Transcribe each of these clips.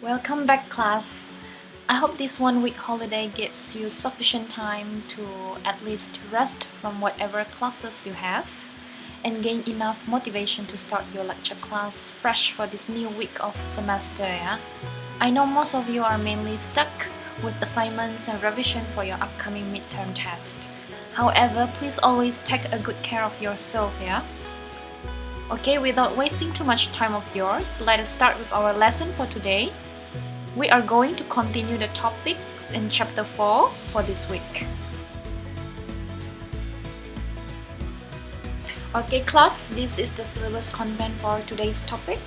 Welcome back, class. I hope this 1 week holiday gives you sufficient time to at least rest from whatever classes you have and gain enough motivation to start your lecture class fresh for this new week of semester. Yeah? I know most of you are mainly stuck with assignments and revision for your upcoming midterm test. However, please always take a good care of yourself. Yeah? Okay, without wasting too much time of yours, let us start with our lesson for today. We are going to continue the topics in chapter 4 for this week. Okay, class, this is the syllabus content for today's topic.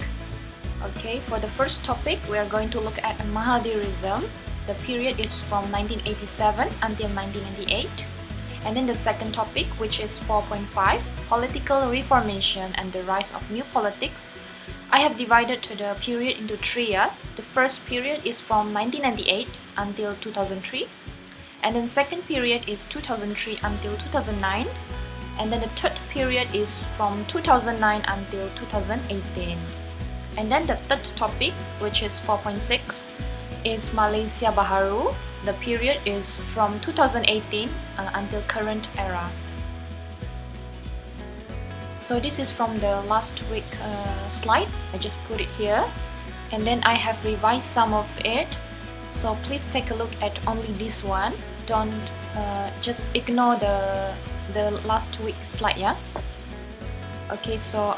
Okay, for the first topic, we are going to look at Mahadarism. The period is from 1987 until 1998. And then the second topic, which is 4.5, Political Reformation and the Rise of New Politics. I have divided the period into three. The first period is from 1998 until 2003. And then second period is 2003 until 2009. And then the third period is from 2009 until 2018. And then the third topic, which is 4.6, is Malaysia Baharu. The period is from 2018 until current era. So this is from the last week slide. I just put it here. And then I have revised some of it. So please take a look at only this one. Don't just ignore the last week slide, yeah? Okay, so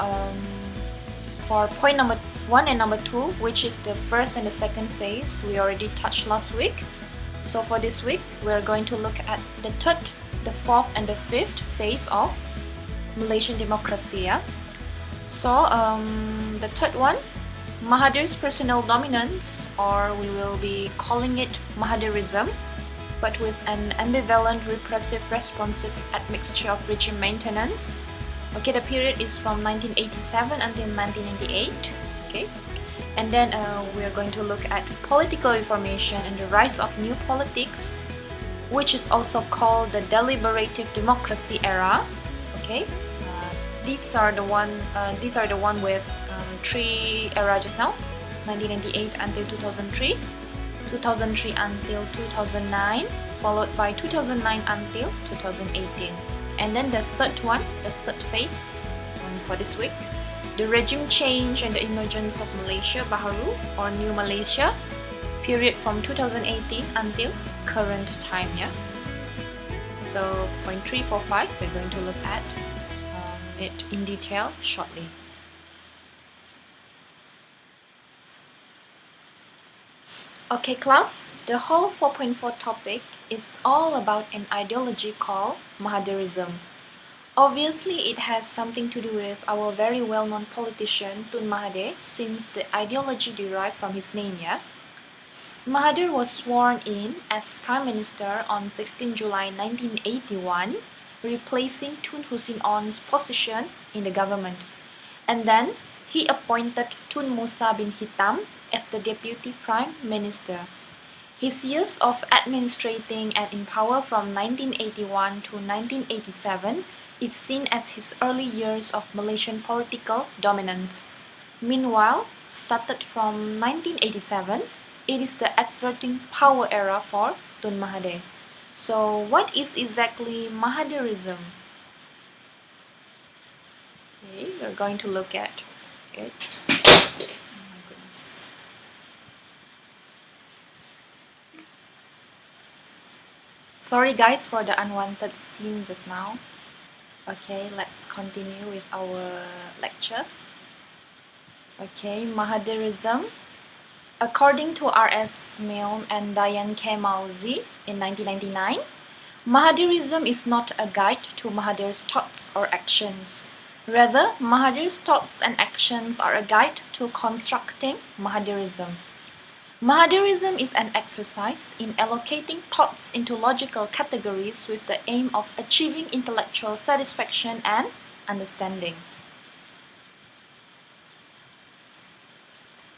for point number 1 and number 2, which is the first and the second phase, we already touched last week. So for this week, we're going to look at the third, the fourth, and the fifth phase of Malaysian democracy. Yeah? So the third one, Mahathir's personal dominance, or we will be calling it Mahadarism, but with an ambivalent, repressive, responsive admixture of regime maintenance. Okay, the period is from 1987 until 1998. Okay, and then we are going to look at political reformation and the rise of new politics, which is also called the deliberative democracy era. Okay, these are the one with three era just now: 1998 until 2003, 2003 until 2009, followed by 2009 until 2018. And then the third one, the third phase for this week, the regime change and the emergence of Malaysia Baharu or New Malaysia, period from 2018 until current time. Yeah. So point 3, 4, 5, we're going to look at it in detail shortly. Okay, class, the whole 4.4 topic is all about an ideology called Mahadarism. Obviously, it has something to do with our very well-known politician Tun Mahathir, since the ideology derived from his name. Yeah. Mahathir was sworn in as Prime Minister on 16 July 1981, replacing Tun Hussein On's position in the government. And then he appointed Tun Musa bin Hitam as the Deputy Prime Minister. His years of administrating and in power from 1981 to 1987 is seen as his early years of Malaysian political dominance. Meanwhile, started from 1987, it is the exerting power era for Tun Mahathir. So what is exactly Mahadarism? Okay, we're going to look at it. Oh my goodness. Sorry guys for the unwanted scene just now. Okay, let's continue with our lecture. Okay, Mahadarism. According to R.S. Milne and Diane K. Mauzi in 1999, Mahadarism is not a guide to Mahathir's thoughts or actions. Rather, Mahathir's thoughts and actions are a guide to constructing Mahadarism. Mahadarism is an exercise in allocating thoughts into logical categories with the aim of achieving intellectual satisfaction and understanding.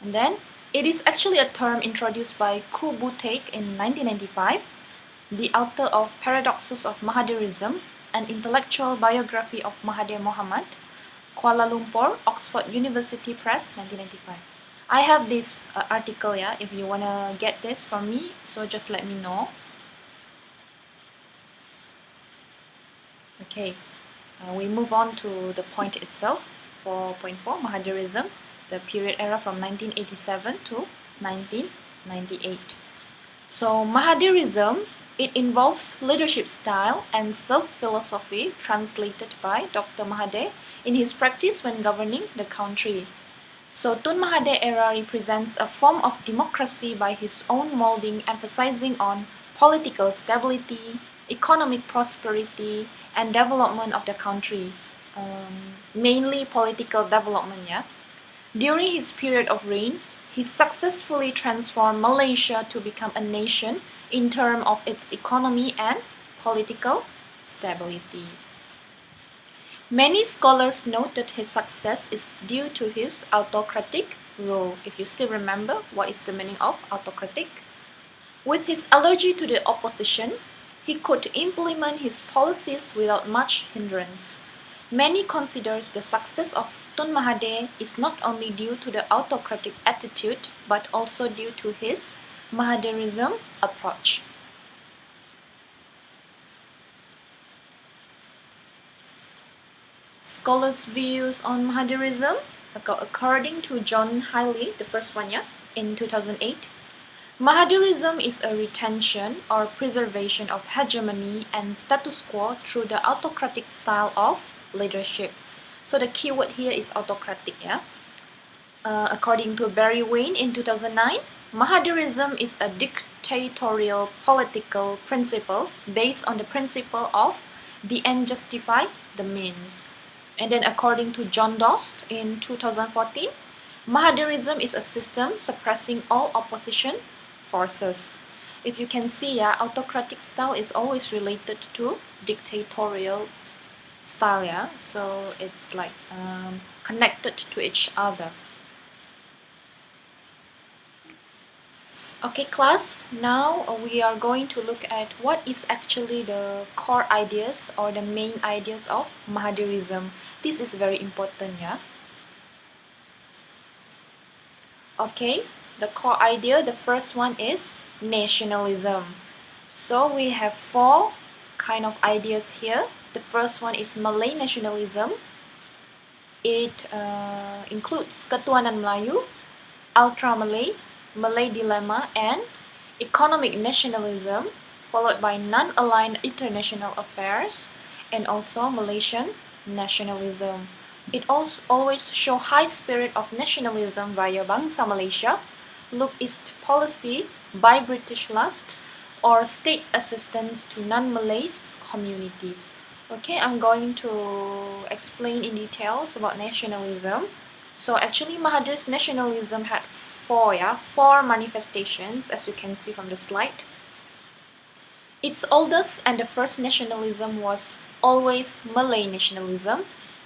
And then, it is actually a term introduced by Ku Buteik in 1995, the author of Paradoxes of Mahadarism, an intellectual biography of Mahathir Mohamad, Kuala Lumpur, Oxford University Press, 1995. I have this article, yeah, if you wanna get this from me, so just let me know. Okay, we move on to the point itself. 4.4, Mahadarism, the period era from 1987 to 1998. So Mahadarism, it involves leadership style and self-philosophy translated by Dr. Mahathir in his practice when governing the country. So Tun Mahathir era represents a form of democracy by his own molding, emphasizing on political stability, economic prosperity, and development of the country. Mainly political development, yeah. During his period of reign, he successfully transformed Malaysia to become a nation in terms of its economy and political stability. Many scholars note that his success is due to his autocratic rule. If you still remember, what is the meaning of autocratic? With his allergy to the opposition, he could implement his policies without much hindrance. Many consider the success of Tun Mahathir is not only due to the autocratic attitude, but also due to his Mahadarism approach. Scholars' views on Mahadarism, according to John Hiley, the first one, yeah, in 2008, Mahadarism is a retention or preservation of hegemony and status quo through the autocratic style of leadership. So the keyword here is autocratic, yeah. According to Barry Wayne in 2009, Mahadarism is a dictatorial political principle based on the principle of the end justify the means. And then according to John Dost in 2014, Mahadarism is a system suppressing all opposition forces. If you can see, yeah, autocratic style is always related to dictatorial style, yeah, so it's like connected to each other. Okay class, now we are going to look at what is actually the core ideas or the main ideas of Mahadarism. This is very important, yeah. Okay, the core idea, the first one is nationalism. So we have four kind of ideas here. The first one is Malay nationalism. It includes Ketuhanan Melayu, Ultra Malay, Malay dilemma, and economic nationalism, followed by non-aligned international affairs, and also Malaysian nationalism. It also always shows high spirit of nationalism via Bangsa Malaysia, Look East policy by British lust, or state assistance to non-Malays communities. Okay, I'm going to explain in details about nationalism. So actually Mahathir's nationalism had four manifestations, as you can see from the slide. Its oldest and the first nationalism was always Malay nationalism,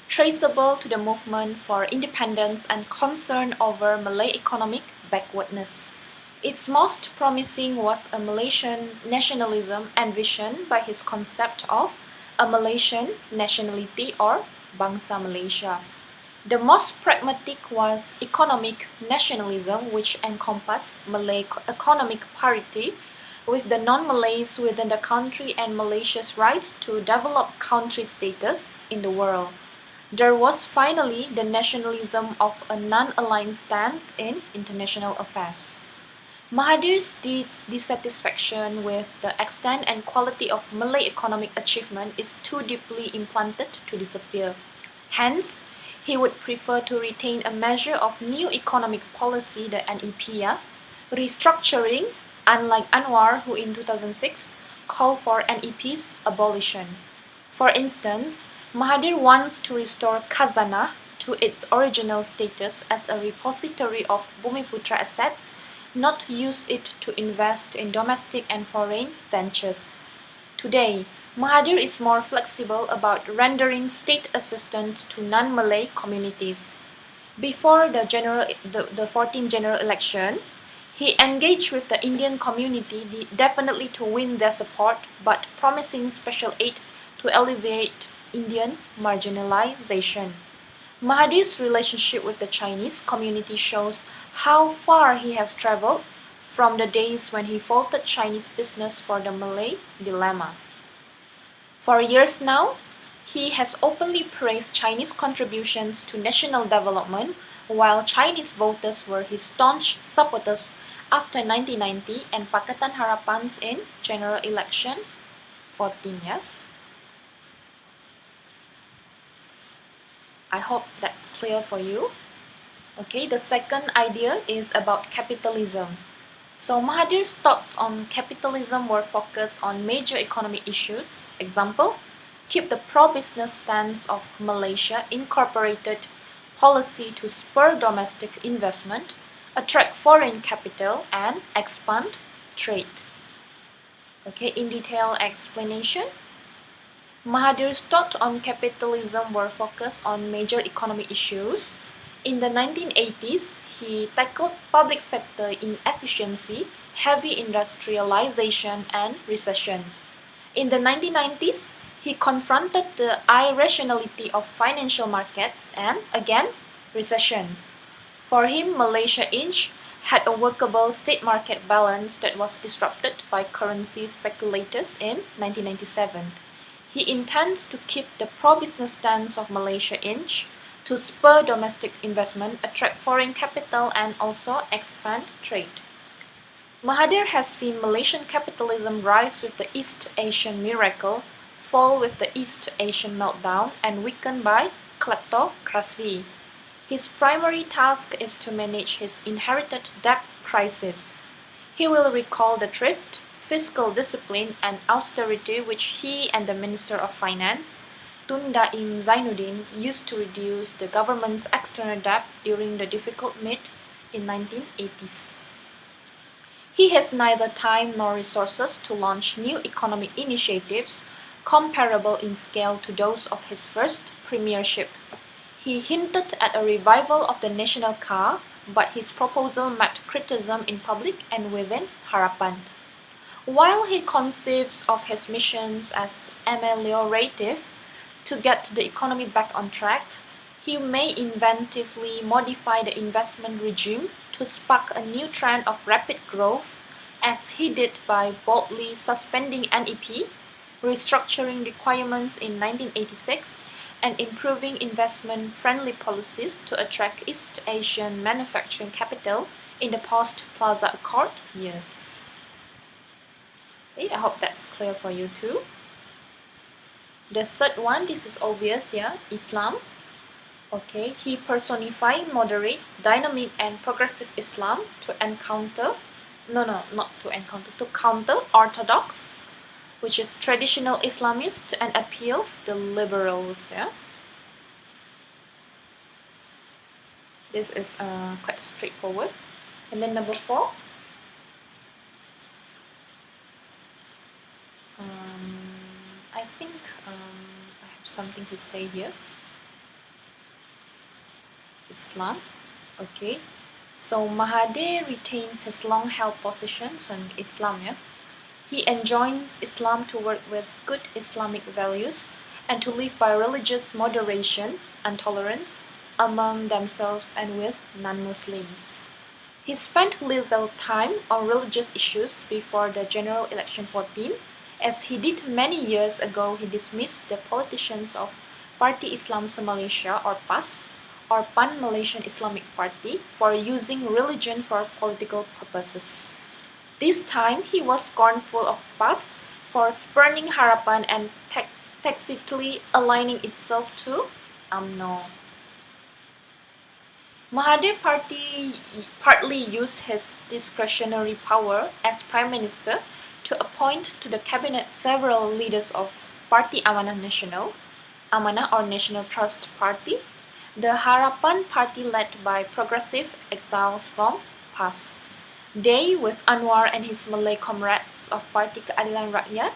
traceable to the movement for independence and concern over Malay economic backwardness. Its most promising was a Malaysian nationalism envisioned by his concept of a Malaysian nationality or Bangsa Malaysia. The most pragmatic was economic nationalism, which encompassed Malay economic parity with the non-Malays within the country and Malaysia's rights to develop country status in the world. There was finally the nationalism of a non-aligned stance in international affairs. Mahathir's dissatisfaction with the extent and quality of Malay economic achievement is too deeply implanted to disappear. Hence, he would prefer to retain a measure of new economic policy, the NEP, restructuring, unlike Anwar, who in 2006 called for NEP's abolition. For instance, Mahathir wants to restore Khazanah to its original status as a repository of Bumiputra assets, not use it to invest in domestic and foreign ventures. Today, Mahathir is more flexible about rendering state assistance to non-Malay communities. Before the 14th general election, he engaged with the Indian community definitely to win their support, but promising special aid to alleviate Indian marginalization. Mahathir's relationship with the Chinese community shows how far he has traveled from the days when he faulted Chinese business for the Malay dilemma. For years now, he has openly praised Chinese contributions to national development, while Chinese voters were his staunch supporters after 1990 and Pakatan Harapan's in general election 14. Yeah? I hope that's clear for you. Okay, the second idea is about capitalism. So Mahathir's thoughts on capitalism were focused on major economic issues. Example, keep the pro-business stance of Malaysia, incorporated policy to spur domestic investment, attract foreign capital, and expand trade. Okay, in detail explanation. Mahathir's thoughts on capitalism were focused on major economic issues. In the 1980s, he tackled public sector inefficiency, heavy industrialization, and recession. In the 1990s, he confronted the irrationality of financial markets and, again, recession. For him, Malaysia Inc. had a workable state market balance that was disrupted by currency speculators in 1997. He intends to keep the pro-business stance of Malaysia Inc. to spur domestic investment, attract foreign capital, and also expand trade. Mahathir has seen Malaysian capitalism rise with the East Asian miracle, fall with the East Asian meltdown, and weaken by kleptocracy. His primary task is to manage his inherited debt crisis. He will recall the thrift, fiscal discipline, and austerity which he and the Minister of Finance, Tun Daim Zainuddin, used to reduce the government's external debt during the difficult mid-1980s. He has neither time nor resources to launch new economic initiatives comparable in scale to those of his first premiership. He hinted at a revival of the national car, but his proposal met criticism in public and within Harapan. While he conceives of his missions as ameliorative to get the economy back on track, he may inventively modify the investment regime to spark a new trend of rapid growth, as he did by boldly suspending NEP, restructuring requirements in 1986, and improving investment-friendly policies to attract East Asian manufacturing capital in the post-Plaza Accord years. Okay, I hope that's clear for you too. The third one, this is obvious, yeah, Islam. Okay, he personified moderate, dynamic, and progressive Islam to counter orthodox, which is traditional Islamist, and appeals the liberals, yeah. This is quite straightforward. And then number 4. I think I have something to say here. Islam. Okay. So Mahathir retains his long-held positions on Islam. Yeah? He enjoins Islam to work with good Islamic values and to live by religious moderation and tolerance among themselves and with non-Muslims. He spent little time on religious issues before the general election 14. As he did many years ago, he dismissed the politicians of Parti Islam Se-Malaysia or PAS or Pan-Malaysian Islamic Party for using religion for political purposes. This time, he was scornful of PAS for spurning Harapan and tacitly aligning itself to UMNO. Mahathir partly used his discretionary power as Prime Minister to appoint to the cabinet several leaders of Parti Amanah Nasional, Amanah or National Trust Party, the Harapan Party led by progressive exiles from PAS. They, with Anwar and his Malay comrades of Parti Keadilan Rakyat,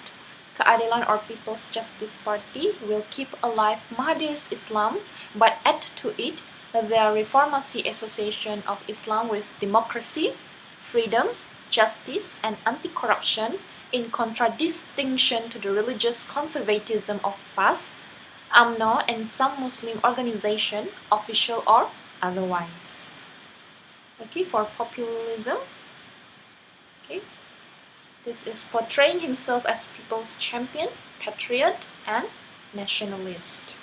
Keadilan or People's Justice Party, will keep alive Mahathir's Islam but add to it the Reformacy Association of Islam with democracy, freedom, justice, and anti-corruption, in contradistinction to the religious conservatism of PAS, UMNO, and some Muslim organization, official or otherwise. Okay, for populism, okay, this is portraying himself as people's champion, patriot, and nationalist.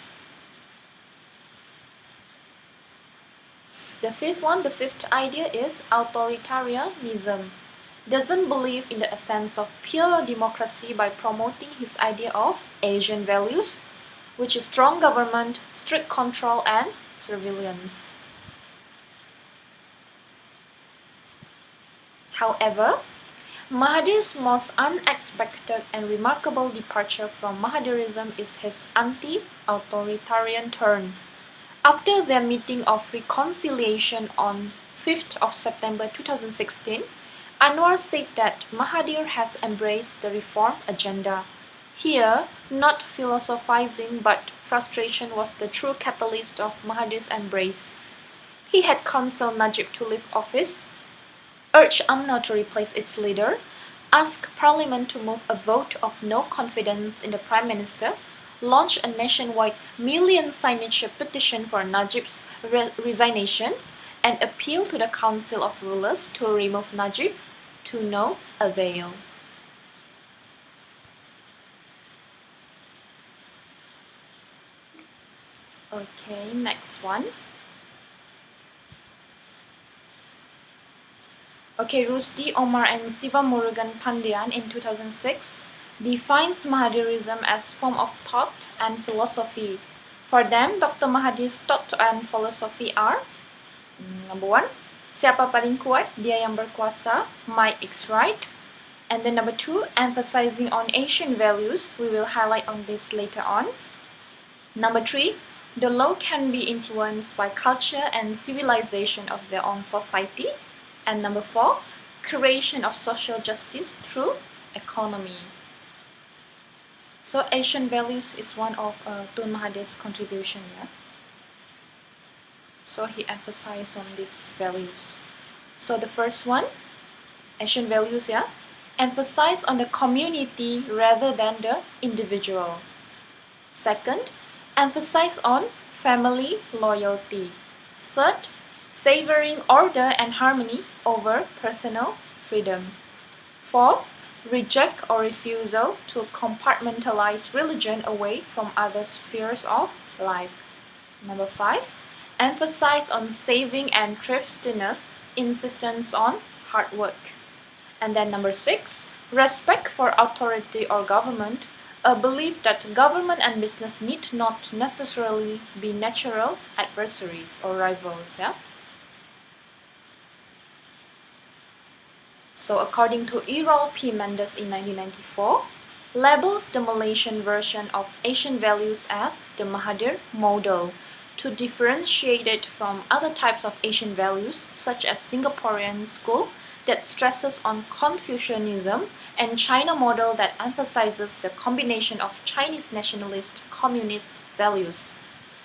The fifth idea is authoritarianism. Doesn't believe in the essence of pure democracy by promoting his idea of Asian values, which is strong government, strict control, and surveillance. However, Mahathir's most unexpected and remarkable departure from Mahadarism is his anti-authoritarian turn. After their meeting of reconciliation on 5th of September 2016, Anwar said that Mahathir has embraced the reform agenda. Here, not philosophizing but frustration was the true catalyst of Mahathir's embrace. He had counseled Najib to leave office, urged UMNO to replace its leader, asked Parliament to move a vote of no confidence in the Prime Minister, launched a nationwide million signage petition for Najib's resignation, and appealed to the Council of Rulers to remove Najib, to no avail. Okay, next one. Okay, Rusdi, Omar, and Siva Murugan Pandian in 2006 defines Mahadarism as form of thought and philosophy. For them, Dr. Mahathir's thought and philosophy are number 1, siapa paling kuat, dia yang berkuasa, might is right. And then number 2, emphasizing on Asian values, we will highlight on this later on. Number 3, the law can be influenced by culture and civilization of their own society. And number 4, creation of social justice through economy. So Asian values is one of Tun Mahathir's contribution. Yeah? So he emphasized on these values. So the first one, Asian values, yeah, emphasize on the community rather than the individual. Second, emphasize on family loyalty. Third, favoring order and harmony over personal freedom. Fourth, reject or refusal to compartmentalize religion away from other spheres of life. Number 5, emphasize on saving and thriftiness, insistence on hard work. And then number 6, respect for authority or government, a belief that government and business need not necessarily be natural adversaries or rivals. Yeah? So according to Errol P. Mendes in 1994, labels the Malaysian version of Asian values as the Mahathir model to differentiate it from other types of Asian values such as Singaporean school that stresses on Confucianism and China model that emphasizes the combination of Chinese nationalist communist values.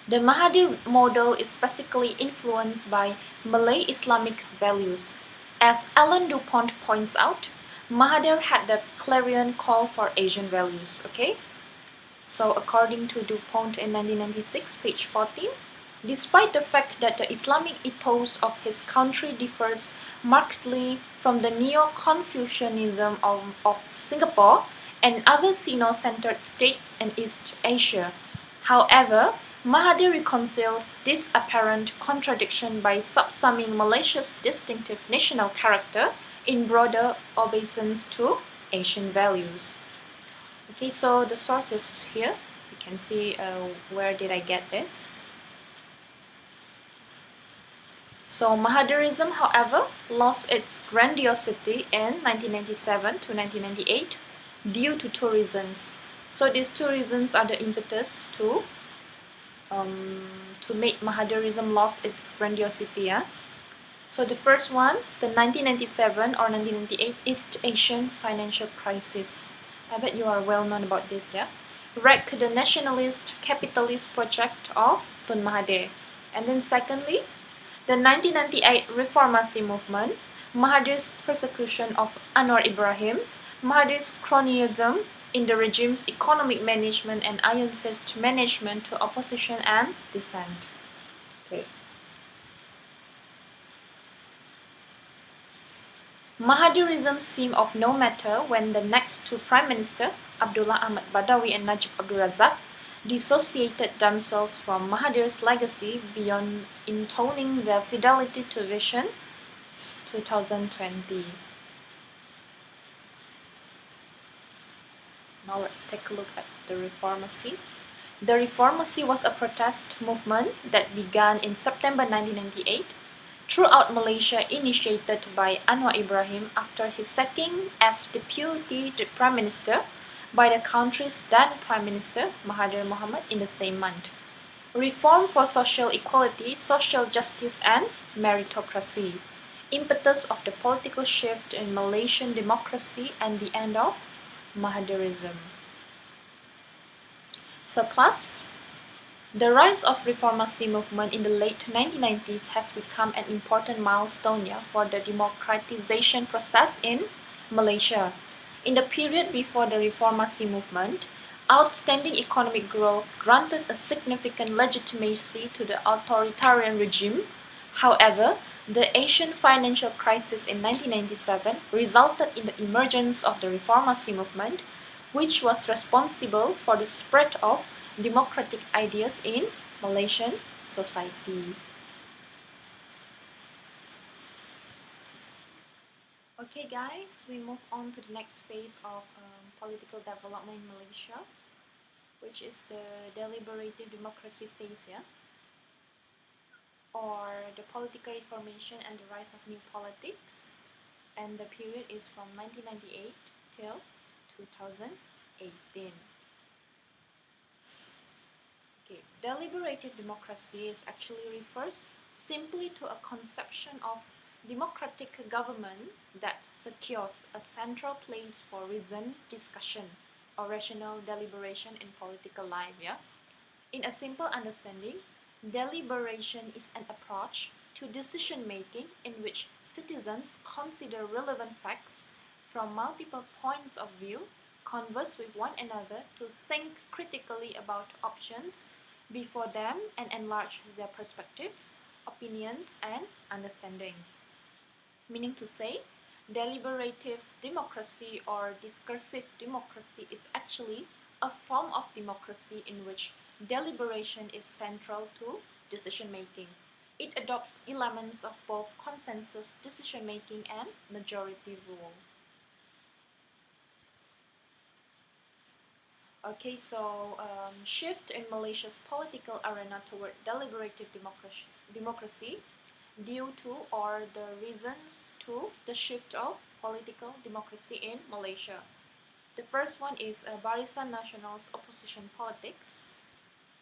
The Mahathir model is basically influenced by Malay Islamic values. As Alan DuPont points out, Mahathir had the clarion call for Asian values, okay? So according to DuPont in 1996, page 14, despite the fact that the Islamic ethos of his country differs markedly from the neo-Confucianism of Singapore and other Sino-centered states in East Asia. However, Mahathir reconciles this apparent contradiction by subsuming Malaysia's distinctive national character in broader obeisance to Asian values. Okay, so the source is here. You can see where did I get this. So Mahadarism, however, lost its grandiosity in 1997 to 1998 due to two reasons. So these two reasons are the impetus to make Mahadarism lost its grandiosity. Yeah? So the first one, the 1997 or 1998 East Asian financial crisis. I bet you are well known about this, yeah? Wrecked the nationalist capitalist project of Tun Mahathir. And then secondly, the 1998 Reformacy Movement, Mahathir's persecution of Anwar Ibrahim, Mahathir's cronyism, in the regime's economic management and iron fist management to opposition and dissent. Okay. Mahadarism seemed of no matter when the next two prime ministers, Abdullah Ahmad Badawi and Najib Abdul Razak, dissociated themselves from Mahathir's legacy beyond intoning their fidelity to Vision 2020. Now let's take a look at the Reformacy. The Reformacy was a protest movement that began in September 1998 throughout Malaysia, initiated by Anwar Ibrahim after his sacking as Deputy Prime Minister by the country's then Prime Minister Mahathir Mohamad in the same month. Reform for social equality, social justice and meritocracy. Impetus of the political shift in Malaysian democracy and the end of Mahadarism. So class, the rise of Reformacy Movement in the late 1990s has become an important milestone for the democratization process in Malaysia. In the period before the Reformacy Movement, outstanding economic growth granted a significant legitimacy to the authoritarian regime. However, the Asian financial crisis in 1997 resulted in the emergence of the Reformacy Movement, which was responsible for the spread of democratic ideas in Malaysian society. Okay guys, we move on to the next phase of political development in Malaysia, which is the deliberative democracy phase, or the political reformation and the rise of new politics, and the period is from 1998 till 2018. Okay, deliberative democracy actually refers simply to a conception of democratic government that secures a central place for reasoned discussion or rational deliberation in political life. In a simple understanding, deliberation is an approach to decision making in which citizens consider relevant facts from multiple points of view, converse with one another to think critically about options before them and enlarge their perspectives, opinions and understandings. Meaning to say, deliberative democracy or discursive democracy is actually a form of democracy in which deliberation is central to decision making. It adopts elements of both consensus decision making and majority rule. Okay, so shift in Malaysia's political arena toward deliberative democracy due to or the reasons to the shift of political democracy in Malaysia. The first one is Barisan Nasional's opposition politics.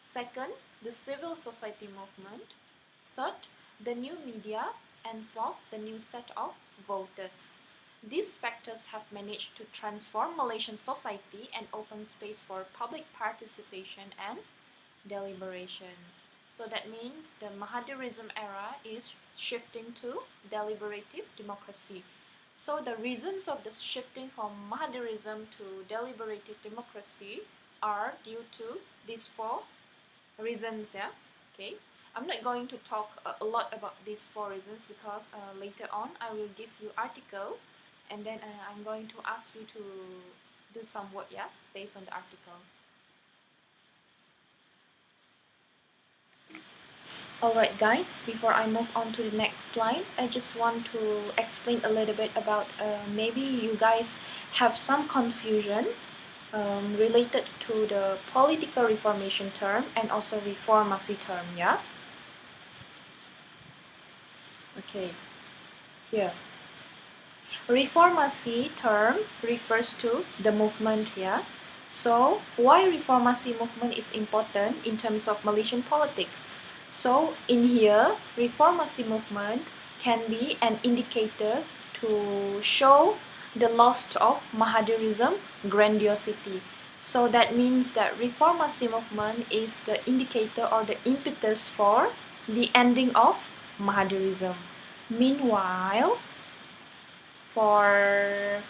Second, the civil society movement. Third, the new media. And fourth, the new set of voters. These factors have managed to transform Malaysian society and open space for public participation and deliberation. So that means the Mahadarism era is shifting to deliberative democracy. So the reasons of the shifting from Mahadarism to deliberative democracy are due to these four reasons. Okay. I'm not going to talk a lot about these four reasons because later on I will give you article and then I'm going to ask you to do some work based on the article. Alright guys, before I move on to the next slide, I just want to explain a little bit about maybe you guys have some confusion related to the political reformation term and also reformacy term, Okay, here. Reformacy term refers to the movement here. So, why reformacy movement is important in terms of Malaysian politics? So, in here, reformacy movement can be an indicator to show the loss of Mahadarism grandiosity. So that means that reformacy movement is the indicator or the impetus for the ending of Mahadarism. Meanwhile, for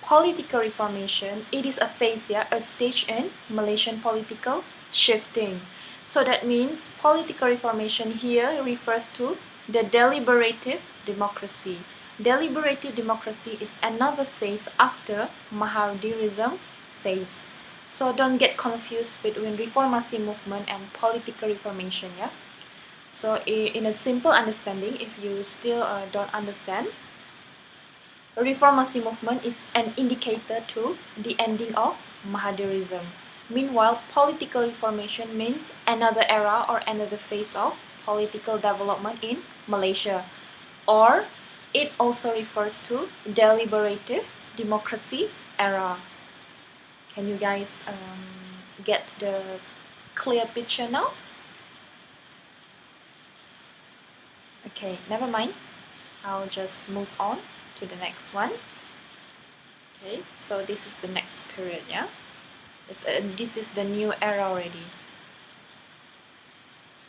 political reformation, it is a phase, a stage in Malaysian political shifting. So that means political reformation here refers to the deliberative democracy. Deliberative democracy is another phase after Mahadarism phase. So don't get confused between Reformacy Movement and political reformation, yeah? So in a simple understanding, if you still don't understand, Reformacy Movement is an indicator to the ending of Mahadarism. Meanwhile, political reformation means another era or another phase of political development in Malaysia. Or it also refers to deliberative democracy era. Can you guys get the clear picture now? Okay, never mind. I'll just move on to the next one. Okay, so this is the next period, yeah? This is the new era already.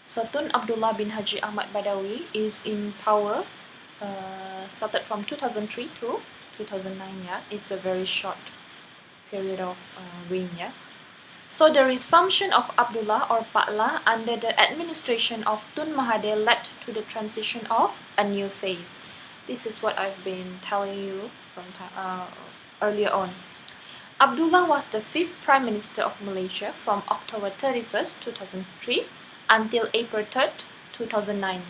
So Tun Abdullah bin Haji Ahmad Badawi is in power, started from 2003 to 2009, yeah? It's a very short period of reign, yeah? So the resumption of Abdullah or Paklah under the administration of Tun Mahathir led to the transition of a new phase. This is what I've been telling you from earlier on. Abdullah was the 5th Prime Minister of Malaysia from October 31st, 2003 until April 3rd, 2009.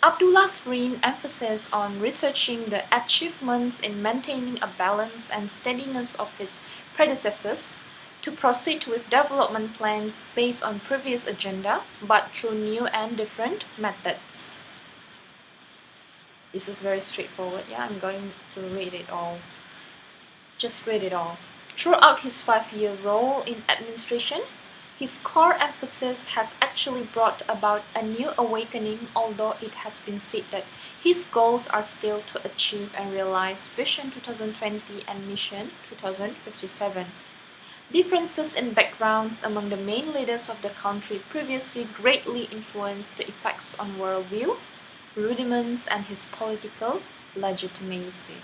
Abdullah's reign emphasized on researching the achievements in maintaining a balance and steadiness of his predecessors, to proceed with development plans based on previous agenda but through new and different methods. This is very straightforward, yeah, I'm going to read it all. Just read it all. Throughout his 5-year role in administration, his core emphasis has actually brought about a new awakening, although it has been said that his goals are still to achieve and realize Vision 2020 and Mission 2057. Differences in backgrounds among the main leaders of the country previously greatly influenced the effects on worldview, rudiments, and his political legitimacy.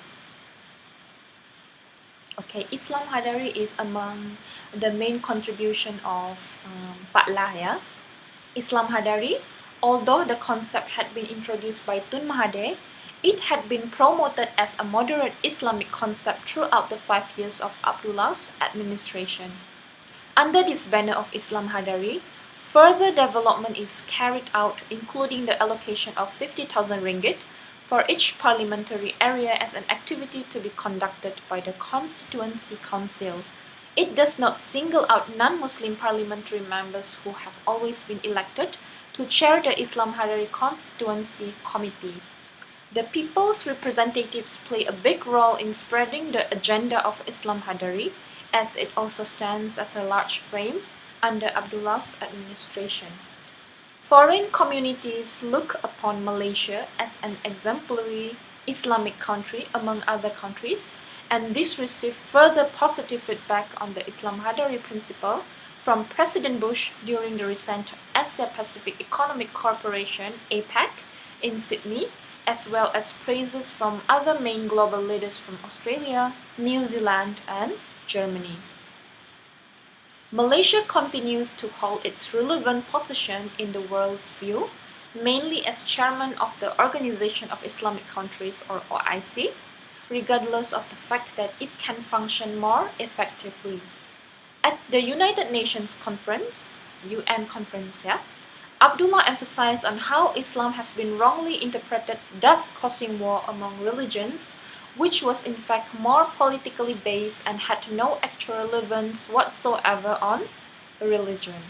Okay, Islam Hadari is among the main contribution of Paklah, yeah? Islam Hadari, although the concept had been introduced by Tun Mahathir, it had been promoted as a moderate Islamic concept throughout the 5 years of Abdullah's administration. Under this banner of Islam Hadari, further development is carried out, including the allocation of 50,000 ringgit for each parliamentary area as an activity to be conducted by the Constituency Council. It does not single out non-Muslim parliamentary members who have always been elected to chair the Islam Hadari Constituency Committee. The people's representatives play a big role in spreading the agenda of Islam Hadari, as it also stands as a large frame under Abdullah's administration. Foreign communities look upon Malaysia as an exemplary Islamic country among other countries, and this received further positive feedback on the Islam Hadari principle from President Bush during the recent Asia-Pacific Economic Corporation (APEC) in Sydney, as well as praises from other main global leaders from Australia, New Zealand, and Germany. Malaysia continues to hold its relevant position in the world's view, mainly as chairman of the Organization of Islamic Countries or OIC, regardless of the fact that it can function more effectively. At the United Nations Conference, UN Conference, yeah, Abdullah emphasized on how Islam has been wrongly interpreted, thus causing war among religions, which was in fact more politically based and had no actual relevance whatsoever on religion.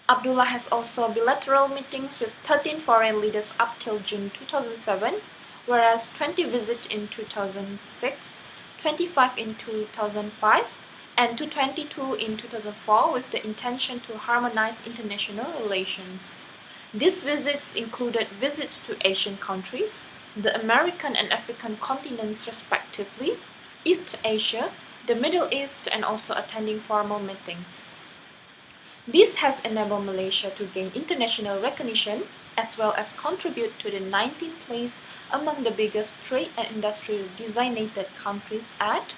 Abdullah has also bilateral meetings with 13 foreign leaders up till June 2007, whereas 20 visits in 2006, 25 in 2005, and 22 in 2004 with the intention to harmonize international relations. These visits included visits to Asian countries, the American and African continents respectively, East Asia, the Middle East, and also attending formal meetings. This has enabled Malaysia to gain international recognition as well as contribute to the 19th place among the biggest trade and industrial designated countries at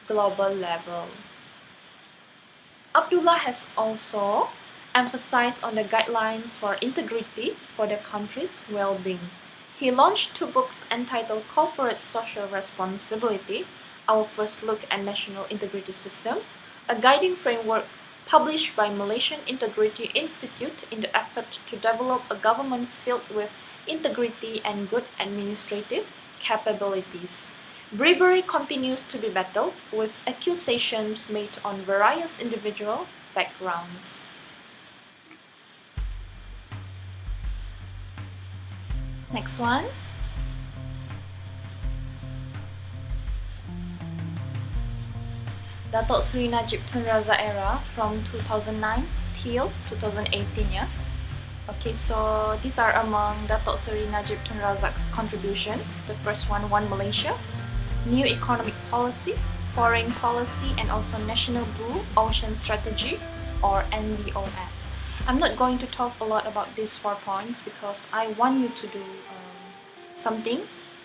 global level. Abdullah has also emphasized on the guidelines for integrity for the country's well-being. He launched 2 books entitled Corporate Social Responsibility, Our First Look at National Integrity System, a guiding framework published by Malaysian Integrity Institute in the effort to develop a government filled with integrity and good administrative capabilities. Bribery continues to be battled, with accusations made on various individual backgrounds. Next one. Datuk Seri Najib Tun Razak era from 2009 till 2018, yeah. Okay, so these are among Datuk Seri Najib Tun Razak's contribution. The first one Malaysia, New Economic Policy, Foreign Policy, and also National Blue Ocean Strategy, or NBOS. I'm not going to talk a lot about these 4 points because I want you to do something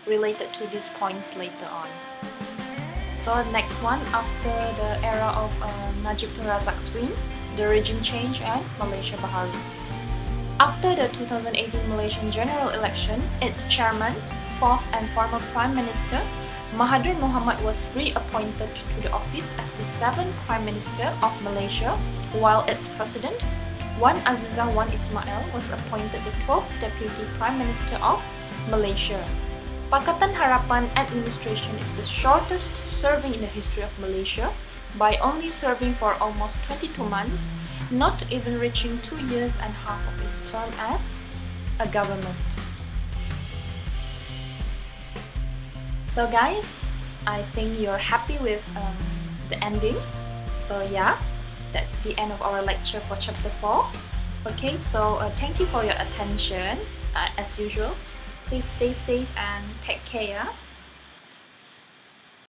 related to these points later on. So next one, after the era of Najib Tun Razak's reign, the regime change and Malaysia Bahari. After the 2018 Malaysian general election, its chairman, 4th and former Prime Minister, Mahathir Mohamad was reappointed to the office as the 7th Prime Minister of Malaysia, while its President, Wan Azizah Wan Ismail, was appointed the 12th Deputy Prime Minister of Malaysia. Pakatan Harapan administration is the shortest serving in the history of Malaysia, by only serving for almost 22 months, not even reaching 2 years and half of its term as a government. So guys, I think you're happy with the ending. So yeah, that's the end of our lecture for chapter 4. Okay, so thank you for your attention. As usual, please stay safe and take care.